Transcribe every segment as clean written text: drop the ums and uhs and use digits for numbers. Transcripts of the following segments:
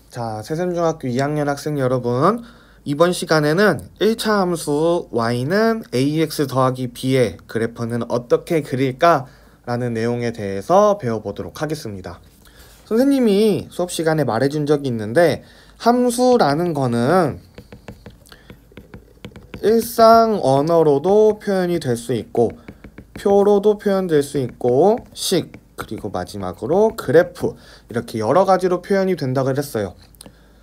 자, 새샘중학교 2학년 학생 여러분, 이번 시간에는 1차 함수 y는 ax 더하기 b의 그래프는 어떻게 그릴까? 라는 내용에 대해서 배워보도록 하겠습니다. 선생님이 수업 시간에 말해준 적이 있는데, 함수라는 거는 일상 언어로도 표현이 될 수 있고, 표로도 표현될 수 있고, 식, 그리고 마지막으로 그래프, 이렇게 여러 가지로 표현이 된다고 했어요.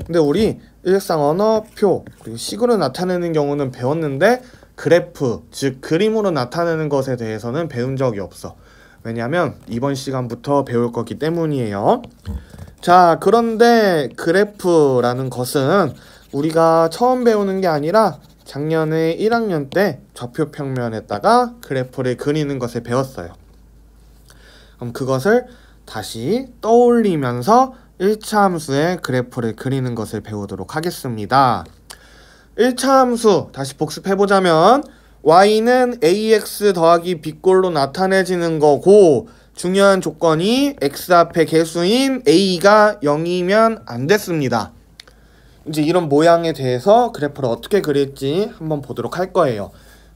근데 우리 일상 언어, 표, 그리고 식으로 나타내는 경우는 배웠는데 그래프, 즉 그림으로 나타내는 것에 대해서는 배운 적이 없어. 왜냐면 이번 시간부터 배울 거기 때문이에요. 자, 그런데 그래프라는 것은 우리가 처음 배우는 게 아니라 작년에 1학년 때 좌표 평면에다가 그래프를 그리는 것을 배웠어요. 그럼 그것을 다시 떠올리면서 1차 함수의 그래프를 그리는 것을 배우도록 하겠습니다. 1차 함수 다시 복습해보자면 y는 ax 더하기 b꼴로 나타내지는 거고, 중요한 조건이 x 앞에 개수인 a가 0이면 안 됐습니다. 이제 이런 모양에 대해서 그래프를 어떻게 그릴지 한번 보도록 할 거예요.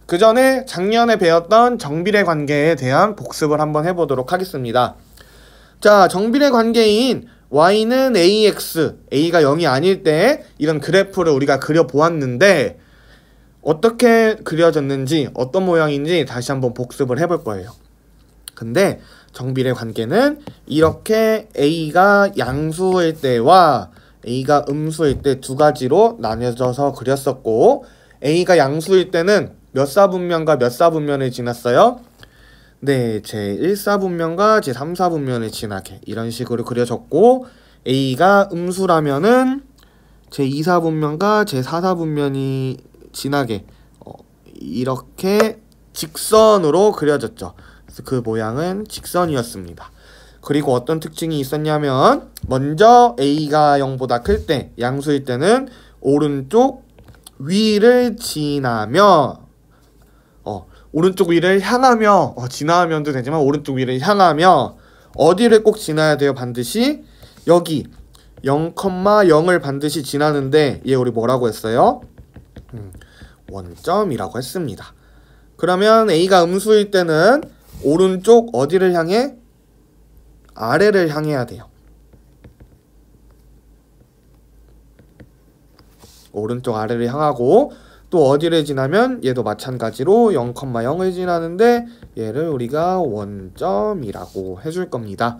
그 전에 작년에 배웠던 정비례 관계에 대한 복습을 한번 해보도록 하겠습니다. 자, 정비례 관계인 y는 ax, a가 0이 아닐 때 이런 그래프를 우리가 그려보았는데 어떻게 그려졌는지, 어떤 모양인지 다시 한번 복습을 해볼 거예요. 근데 정비례 관계는 이렇게 a가 양수일 때와 a가 음수일 때 두 가지로 나뉘어져서 그렸었고, a가 양수일 때는 몇 사분면과 몇 사분면을 지났어요? 네, 제1사분면과 제3사분면을 지나게 이런 식으로 그려졌고, a가 음수라면은 제2사분면과 제4사분면이 지나게 이렇게 직선으로 그려졌죠. 그래서 그 모양은 직선이었습니다. 그리고 어떤 특징이 있었냐면, 먼저 a가 0보다 클 때, 양수일 때는 오른쪽 위를 지나며, 오른쪽 위를 향하며, 지나면도 되지만 오른쪽 위를 향하며, 어디를 꼭 지나야 돼요? 반드시 여기 0,0을 반드시 지나는데, 얘 우리 뭐라고 했어요? 원점이라고 했습니다. 그러면 a가 음수일 때는 오른쪽 어디를 향해? 아래를 향해야 돼요. 오른쪽 아래를 향하고, 또 어디를 지나면 얘도 마찬가지로 0,0을 지나는데 얘를 우리가 원점이라고 해줄 겁니다.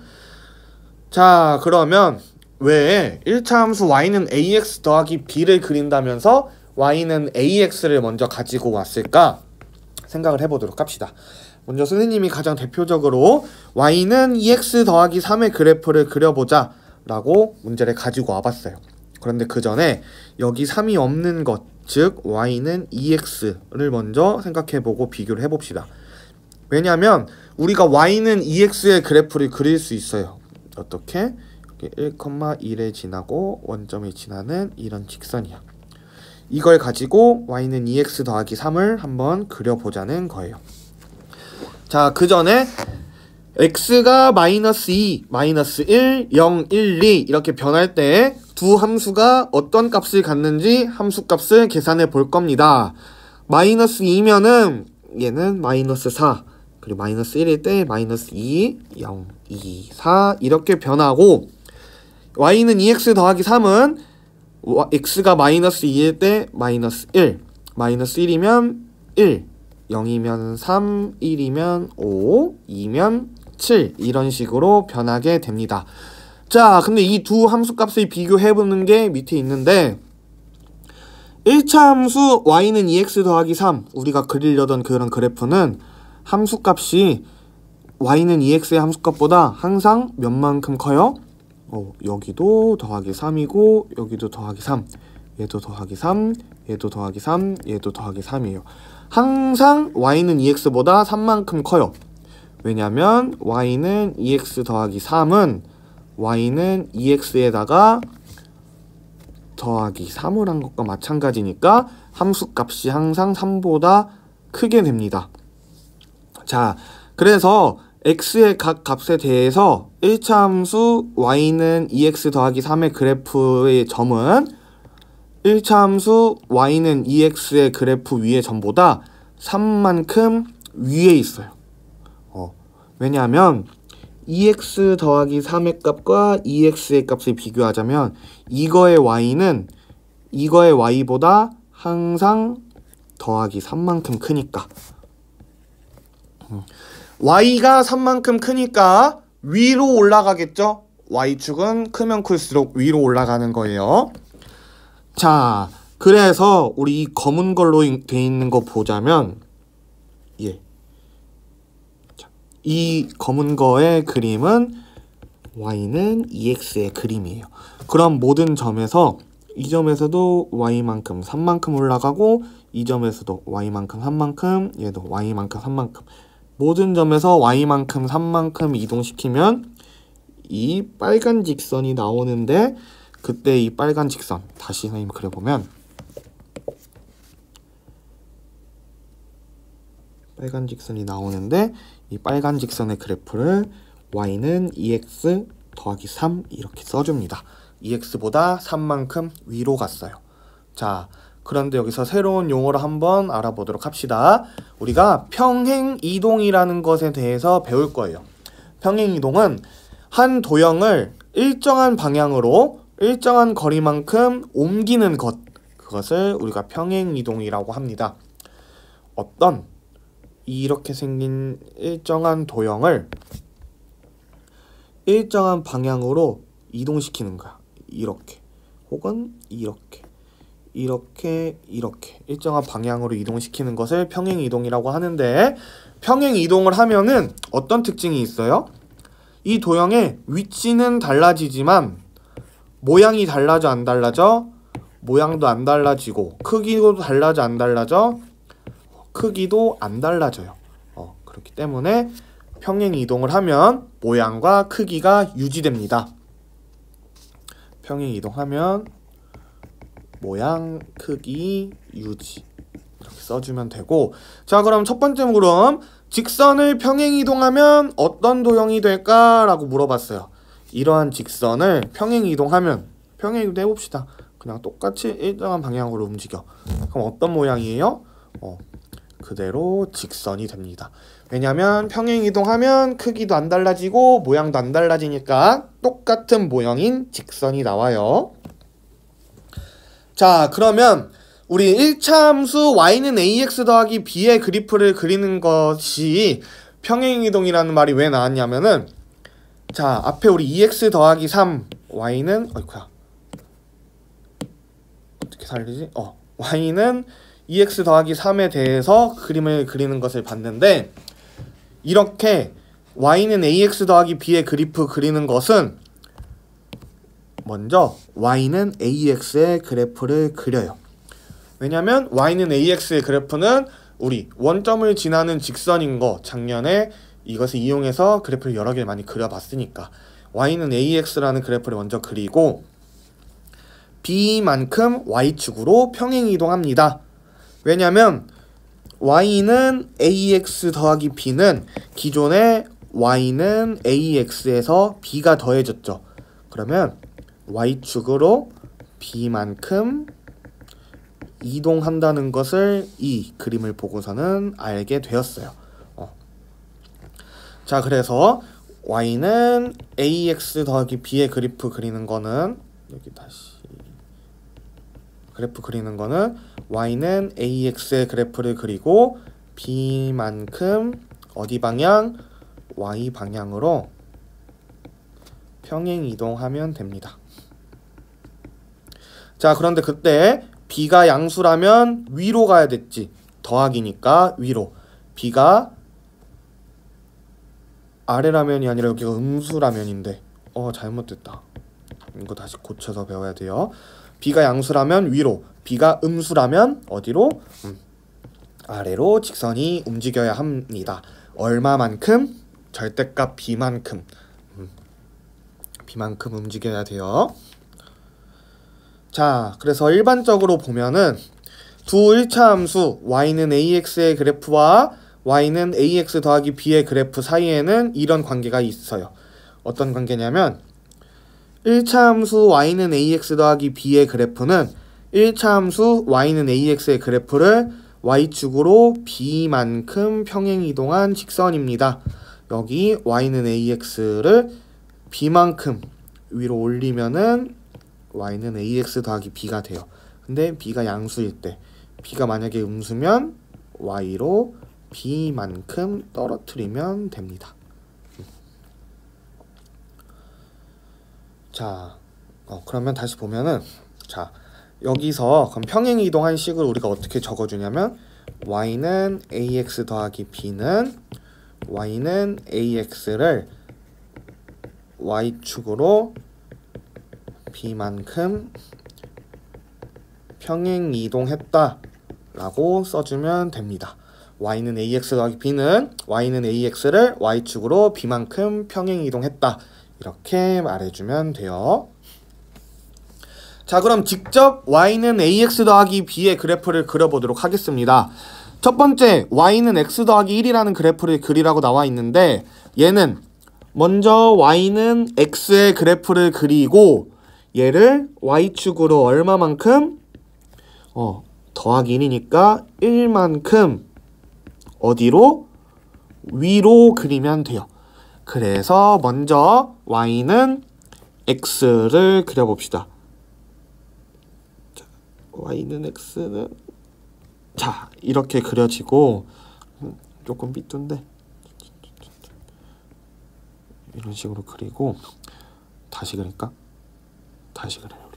자, 그러면 왜 1차 함수 y는 ax 더하기 b를 그린다면서 y는 ax를 먼저 가지고 왔을까? 생각을 해보도록 합시다. 먼저 선생님이 가장 대표적으로 y는 2x 더하기 3의 그래프를 그려보자 라고 문제를 가지고 와봤어요. 그런데 그 전에 여기 3이 없는 것, 즉 y는 2x를 먼저 생각해보고 비교를 해봅시다. 왜냐하면 우리가 y는 2x의 그래프를 그릴 수 있어요. 어떻게? 1,1을 지나고 원점을 지나는 이런 직선이야. 이걸 가지고 y는 2x 더하기 3을 한번 그려보자는 거예요. 자, 그 전에 x가 마이너스 2, 마이너스 1, 0, 1, 2 이렇게 변할 때 두 함수가 어떤 값을 갖는지 함수값을 계산해 볼 겁니다. 마이너스 2면은 얘는 마이너스 4, 그리고 마이너스 1일 때 마이너스 2, 0, 2, 4 이렇게 변하고, y는 2x 더하기 3은 x가 마이너스 2일 때 마이너스 1, 마이너스 1이면 1, 0이면 3, 1이면 5, 2면 7 이런 식으로 변하게 됩니다. 자, 근데 이 두 함수값을 비교해보는 게 밑에 있는데, 1차 함수 y는 2x 더하기 3 우리가 그리려던 그런 그래프는 함수값이 y는 2x의 함수값보다 항상 몇만큼 커요? 여기도 더하기 3이고 여기도 더하기 3, 얘도 더하기 3, 얘도 더하기 3, 얘도 더하기 3이에요. 항상 y는 2x보다 3만큼 커요. 왜냐면 y는 2x 더하기 3은 y는 2x에다가 더하기 3을 한 것과 마찬가지니까 함수값이 항상 3보다 크게 됩니다. 자, 그래서 x의 각 값에 대해서 1차 함수 y는 2x 더하기 3의 그래프의 점은 1차 함수 y는 2x의 그래프 위의 점보다 3만큼 위에 있어요. 왜냐하면 2x 더하기 3의 값과 2x의 값을 비교하자면 이거의 y는 이거의 y보다 항상 더하기 3만큼 크니까 y가 3만큼 크니까 위로 올라가겠죠? y축은 크면 클수록 위로 올라가는 거예요. 자, 그래서 우리 이 검은 걸로 돼 있는 거 보자면 이 검은 거의 그림은 y는 2x의 그림이에요. 그럼 모든 점에서 이 점에서도 y만큼 3만큼 올라가고 이 점에서도 y만큼 3만큼 얘도 y만큼 3만큼 모든 점에서 y만큼 3만큼 이동시키면 이 빨간 직선이 나오는데 그때 이 빨간 직선 다시 선생님 그려보면 빨간 직선이 나오는데 이 빨간 직선의 그래프를 y는 2x 더하기 3 이렇게 써줍니다. 2x보다 3만큼 위로 갔어요. 자, 그런데 여기서 새로운 용어를 한번 알아보도록 합시다. 우리가 평행이동이라는 것에 대해서 배울 거예요. 평행이동은 한 도형을 일정한 방향으로 일정한 거리만큼 옮기는 것, 그것을 우리가 평행이동이라고 합니다. 어떤 이렇게 생긴 일정한 도형을 일정한 방향으로 이동시키는 거야. 이렇게 혹은 이렇게 일정한 방향으로 이동시키는 것을 평행이동이라고 하는데 평행이동을 하면은 어떤 특징이 있어요? 이 도형의 위치는 달라지지만 모양이 달라져 안 달라져? 모양도 안 달라지고 크기도 달라져 안 달라져? 크기도 안 달라져요. 그렇기 때문에 평행이동을 하면 모양과 크기가 유지됩니다. 평행이동하면 모양, 크기, 유지 이렇게 써주면 되고 자 그럼 첫 번째 물음 직선을 평행이동하면 어떤 도형이 될까? 라고 물어봤어요. 이러한 직선을 평행이동하면 평행이동 해봅시다. 그냥 똑같이 일정한 방향으로 움직여. 그럼 어떤 모양이에요? 그대로 직선이 됩니다. 왜냐면 평행이동하면 크기도 안 달라지고 모양도 안 달라지니까 똑같은 모형인 직선이 나와요. 자 그러면 우리 1차 함수 y는 ax 더하기 b의 그래프를 그리는 것이 평행이동이라는 말이 왜 나왔냐면은 자 앞에 우리 2x 더하기 3 y는 어떻게 살리지? y는 2x 더하기 3에 대해서 그림을 그리는 것을 봤는데 이렇게 y는 ax 더하기 b의 그래프 그리는 것은 먼저 y는 ax의 그래프를 그려요. 왜냐면 y는 ax의 그래프는 우리 원점을 지나는 직선인 거 작년에 이것을 이용해서 그래프를 여러 개를 많이 그려봤으니까 y는 ax라는 그래프를 먼저 그리고 b만큼 y축으로 평행이동합니다. 왜냐면 y는 ax 더하기 b는 기존에 y는 ax에서 b가 더해졌죠. 그러면 y축으로 b만큼 이동한다는 것을 이 그림을 보고서는 알게 되었어요. 자 그래서 y는 ax 더하기 b의 그래프 그리는 거는 여기 다시 그래프 그리는 거는 y는 ax의 그래프를 그리고 b만큼 어디 방향? y 방향으로 평행이동하면 됩니다. 자 그런데 그때 b가 양수라면 위로 가야 됐지. 더하기니까 위로. b가 아래라면이 아니라 여기가 음수라면인데 잘못됐다. 이거 다시 고쳐서 배워야 돼요. b가 양수라면 위로, b가 음수라면 어디로? 아래로 직선이 움직여야 합니다. 얼마만큼? 절대값 b만큼. b만큼 움직여야 돼요. 자, 그래서 일반적으로 보면은 두 1차 함수 y는 ax의 그래프와 y는 ax 더하기 b의 그래프 사이에는 이런 관계가 있어요. 어떤 관계냐면 1차 함수 y는 ax 더하기 b의 그래프는 1차 함수 y는 ax의 그래프를 y축으로 b만큼 평행이동한 직선입니다. 여기 y는 ax를 b만큼 위로 올리면은 y는 ax 더하기 b가 돼요. 근데 b가 양수일 때, b가 만약에 음수면 y로 b만큼 떨어뜨리면 됩니다. 자, 그러면 다시 보면은, 자, 여기서 그럼 평행이동한 식을 우리가 어떻게 적어주냐면 y는 ax 더하기 b는 y는 ax를 y축으로 b만큼 평행이동했다 라고 써주면 됩니다. y는 ax 더하기 b는 y는 ax를 y축으로 b만큼 평행이동했다 이렇게 말해주면 돼요. 자, 그럼 직접 y는 ax 더하기 b의 그래프를 그려보도록 하겠습니다. 첫 번째 y는 x 더하기 1이라는 그래프를 그리라고 나와 있는데, 얘는 먼저 y는 x의 그래프를 그리고 얘를 y축으로 얼마만큼? 더하기 1이니까 1만큼 어디로? 위로 그리면 돼요. 그래서 먼저 y는 x를 그려봅시다. 자, y는 x는 자, 이렇게 그려지고, 조금 삐뚤인데 이런 식으로 그리고, 다시 그릴까? 다시 그려요.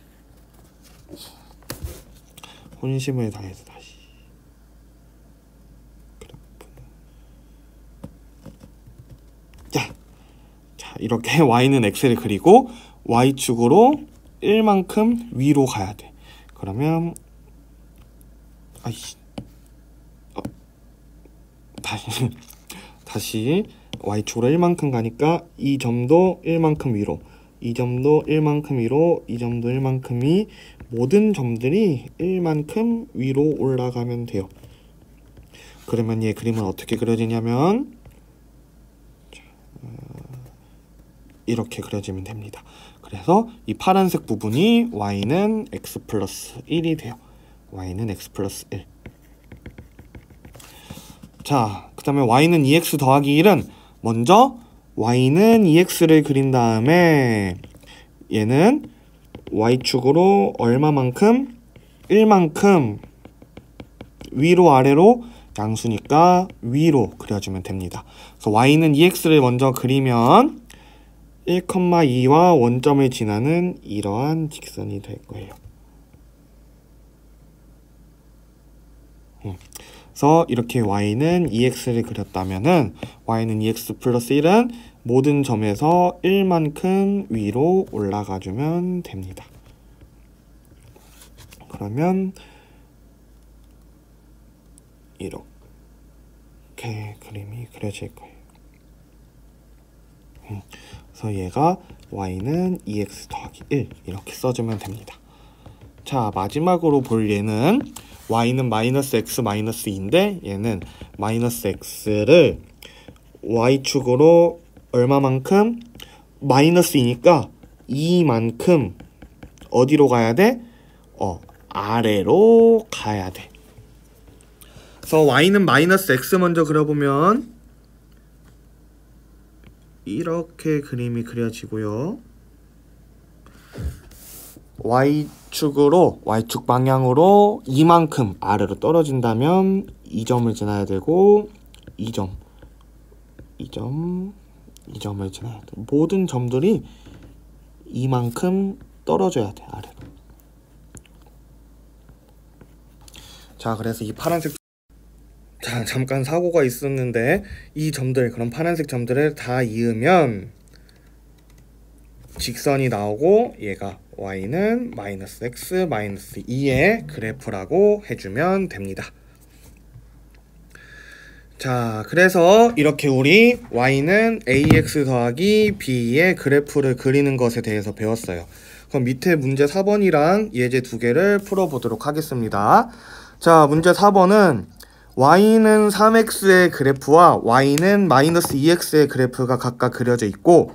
우리 혼심을 다해서 다시 자, 이렇게 y는 x를 그리고 y축으로 1만큼 위로 가야 돼. 그러면 다시 y축으로 1만큼 가니까 이 점도 1만큼 위로, 이 점도 1만큼 위로, 이 점도 1만큼 위, 모든 점들이 1만큼 위로 올라가면 돼요. 그러면 얘 그림은 어떻게 그려지냐면 이렇게 그려지면 됩니다. 그래서 이 파란색 부분이 y는 x 플러스 1이 돼요. y는 x 플러스 1. 자, 그 다음에 y는 2x 더하기 1은 먼저 y는 2x를 그린 다음에 얘는 y축으로 얼마만큼? 1만큼 위로 아래로 양수니까 위로 그려주면 됩니다. 그래서 y는 2x를 먼저 그리면 1,2와 원점을 지나는 이러한 직선이 될 거예요. 그래서 이렇게 y는 2x를 그렸다면은 y는 2x 플러스 1은 모든 점에서 1만큼 위로 올라가 주면 됩니다. 그러면 이렇게 그림이 그려질 거예요. 그래서 얘가 y는 2x 더하기 1 이렇게 써주면 됩니다. 자, 마지막으로 볼 얘는 y는 마이너스 x 마이너스 2인데 얘는 마이너스 x를 y축으로 얼마만큼? 마이너스 2니까 2만큼 어디로 가야 돼? 아래로 가야 돼. 그래서 y는 마이너스 x 먼저 그려보면 이렇게 그림이 그려지고요. y축 방향으로 이만큼 아래로 떨어진다면 이 점을 지나야 되고 이 점을 지나야 돼. 모든 점들이 이만큼 떨어져야 돼, 아래로. 자, 그래서 이 파란색, 자, 잠깐 사고가 있었는데 이 점들, 그럼 파란색 점들을 다 이으면 직선이 나오고 얘가 y는 마이너스 x 마이너스 2의 그래프라고 해주면 됩니다. 자, 그래서 이렇게 우리 y는 ax 더하기 b의 그래프를 그리는 것에 대해서 배웠어요. 그럼 밑에 문제 4번이랑 예제 2개를 풀어보도록 하겠습니다. 자, 문제 4번은 y는 3x의 그래프와 y는 마이너스 2x의 그래프가 각각 그려져 있고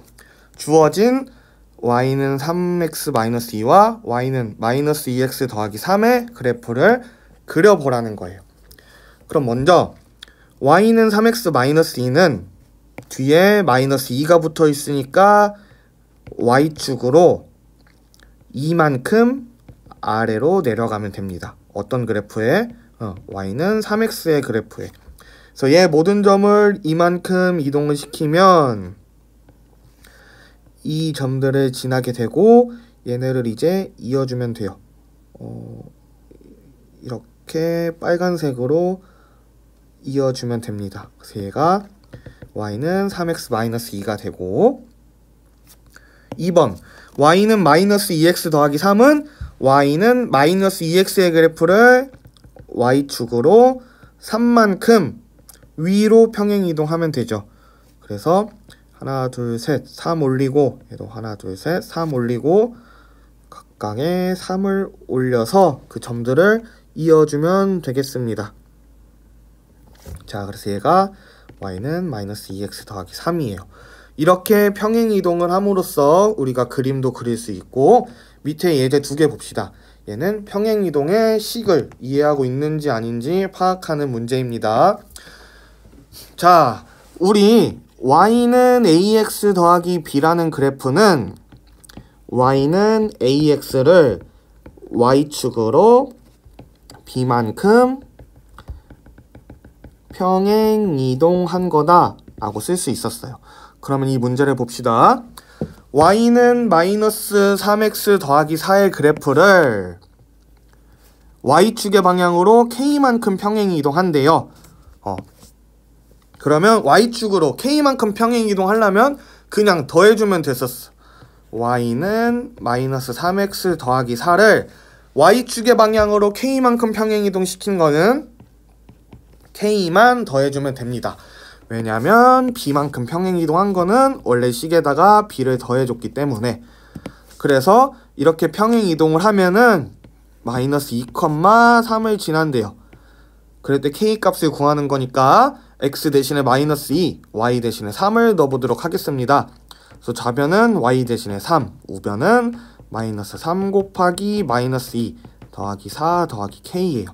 주어진 y는 3x 마이너스 2와 y는 마이너스 2x 더하기 3의 그래프를 그려보라는 거예요. 그럼 먼저 y는 3x 마이너스 2는 뒤에 마이너스 2가 붙어 있으니까 y축으로 2만큼 아래로 내려가면 됩니다. 어떤 그래프에? y는 3x의 그래프에. 그래서 얘 모든 점을 이만큼 이동을 시키면 이 점들을 지나게 되고 얘네를 이제 이어주면 돼요. 이렇게 빨간색으로 이어주면 됩니다. 그래서 얘가 y는 3x-2가 되고 2번 y는 마이너스 2x 더하기 3은 y는 마이너스 2x의 그래프를 y축으로 3만큼 위로 평행이동하면 되죠. 그래서 하나 둘 셋 3 올리고 얘도 하나 둘 셋 3 올리고 각각의 3을 올려서 그 점들을 이어주면 되겠습니다. 자, 그래서 얘가 y는 마이너스 2x 더하기 3이에요. 이렇게 평행이동을 함으로써 우리가 그림도 그릴 수 있고 밑에 예제 두 개 봅시다. 얘는 평행이동의 식을 이해하고 있는지 아닌지 파악하는 문제입니다. 자, 우리 y는 ax 더하기 b라는 그래프는 y는 ax를 y축으로 b만큼 평행이동한 거다 라고 쓸 수 있었어요. 그러면 이 문제를 봅시다. y는 마이너스 3x 더하기 4의 그래프를 y축의 방향으로 k만큼 평행이동한대요. 그러면 y축으로 k만큼 평행이동하려면 그냥 더해주면 됐었어. y는 마이너스 3x 더하기 4를 y축의 방향으로 k만큼 평행이동시킨 거는 k만 더해주면 됩니다. 왜냐면 b만큼 평행이동한 거는 원래 식에다가 b를 더해줬기 때문에. 그래서 이렇게 평행이동을 하면은 마이너스 2,3을 지난대요. 그럴 때 k 값을 구하는 거니까 x 대신에 마이너스 2, y 대신에 3을 넣어보도록 하겠습니다. 그래서 좌변은 y 대신에 3, 우변은 마이너스 3 곱하기 마이너스 2 더하기 4 더하기 k예요.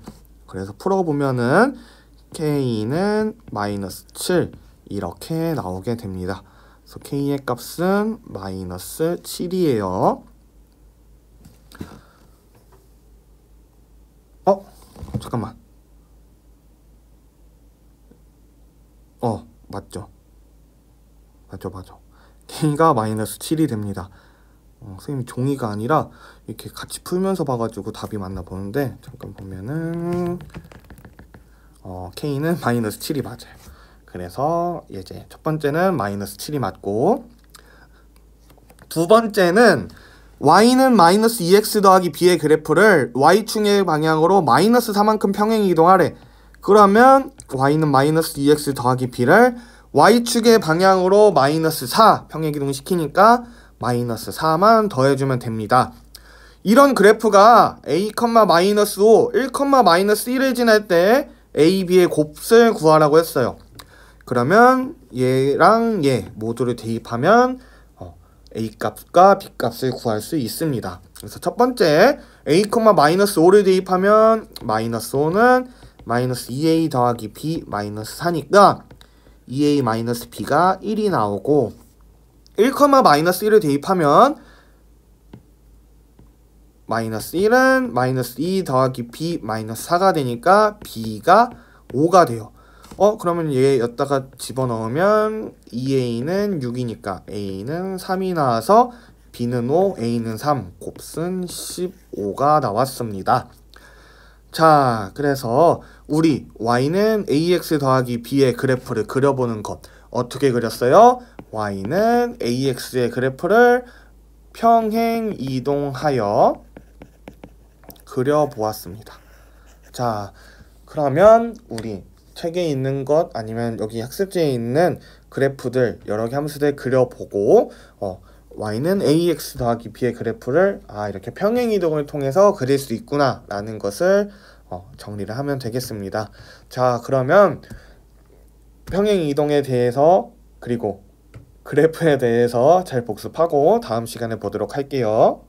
그래서 풀어보면은 k는 마이너스 7 이렇게 나오게 됩니다. 그래서 k의 값은 마이너스 7이에요. 잠깐만. 맞죠. k가 마이너스 7이 됩니다. 선생님 종이가 아니라 이렇게 같이 풀면서 봐가지고 답이 맞나 보는데 잠깐 보면은 k는 마이너스 7이 맞아요. 그래서 이제 첫 번째는 마이너스 7이 맞고 두 번째는 y는 마이너스 2x 더하기 b의 그래프를 y축의 방향으로 마이너스 4만큼 평행이동하래. 그러면 y는 마이너스 2x 더하기 b를 y축의 방향으로 마이너스 4 평행이동 시키니까 마이너스 4만 더해주면 됩니다. 이런 그래프가 a, 마이너스 5, 1, 마이너스 1을 지날 때 a, b의 곱을 구하라고 했어요. 그러면 얘랑 얘 모두를 대입하면 a 값과 b 값을 구할 수 있습니다. 그래서 첫 번째 a, 마이너스 5를 대입하면 마이너스 5는 마이너스 2a 더하기 b 마이너스 4니까 2a 마이너스 b가 1이 나오고 1, 마이너스 1을 대입하면 마이너스 1은 마이너스 2 더하기 b 마이너스 4가 되니까 b가 5가 돼요. 그러면 얘 여기다가 집어넣으면 2a는 6이니까 a는 3이 나와서 b는 5, a는 3, 곱은 15가 나왔습니다. 자, 그래서 우리 y는 ax 더하기 b의 그래프를 그려보는 것 어떻게 그렸어요? y는 ax의 그래프를 평행 이동하여 그려보았습니다. 자, 그러면 우리 책에 있는 것 아니면 여기 학습지에 있는 그래프들 여러 개 함수들 그려보고 y는 ax 더하기 b의 그래프를 이렇게 평행 이동을 통해서 그릴 수 있구나 라는 것을 정리를 하면 되겠습니다. 자, 그러면 평행 이동에 대해서 그리고 그래프에 대해서 잘 복습하고 다음 시간에 보도록 할게요.